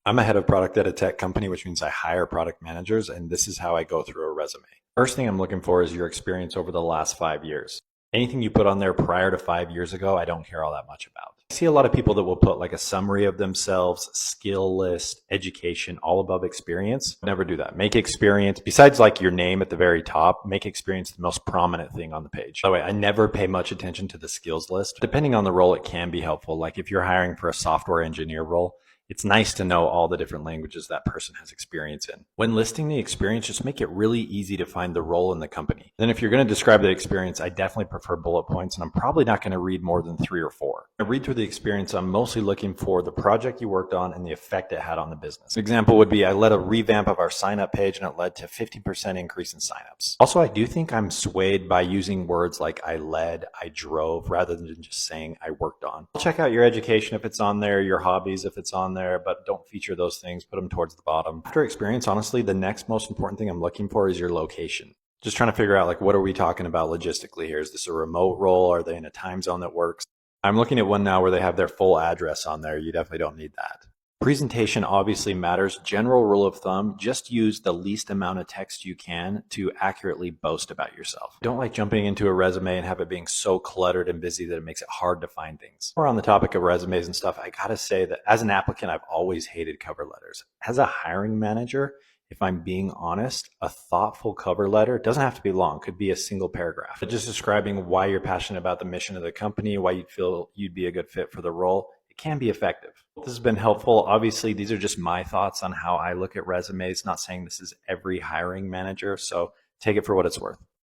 I'm a head of product at a tech company, which means I hire product managers, and this is how I go through a resume. First thing I'm looking for is your experience over the last 5 years. Anything you put on there prior to 5 years ago, I don't care all that much about. I see a lot of people that will put like a summary of themselves, skill list, education, all above experience. Never do that. Make experience, besides like your name at the very top, make experience the most prominent thing on the page. By the way, I never pay much attention to the skills list. Depending on the role, it can be helpful. Like if you're hiring for a software engineer role, it's nice to know all the different languages that person has experience in. When listing the experience, just make it really easy to find the role in the company. Then if you're going to describe the experience, I definitely prefer bullet points, and I'm probably not going to read more than 3 or 4. I read through the experience, I'm mostly looking for the project you worked on and the effect it had on the business. An example would be I led a revamp of our sign up page and it led to 50% increase in signups. Also, I do think I'm swayed by using words like I led, I drove, rather than just saying I worked on. Check out your education if it's on there, your hobbies if it's on there, but don't feature those things, put them towards the bottom. After experience, honestly, the next most important thing I'm looking for is your location. Just trying to figure out like, what are we talking about logistically here? Is this a remote role? Are they in a time zone that works? I'm looking at one now where they have their full address on there. You definitely don't need that. Presentation obviously matters. General rule of thumb, just use the least amount of text you can to accurately boast about yourself. Don't like jumping into a resume and have it being so cluttered and busy that it makes it hard to find things. Or on the topic of resumes and stuff, I gotta say that as an applicant, I've always hated cover letters. As a hiring manager, if I'm being honest, a thoughtful cover letter doesn't have to be long, could be a single paragraph. But just describing why you're passionate about the mission of the company, why you feel you'd be a good fit for the role, it can be effective. This has been helpful. Obviously, these are just my thoughts on how I look at resumes, not saying this is every hiring manager, so take it for what it's worth.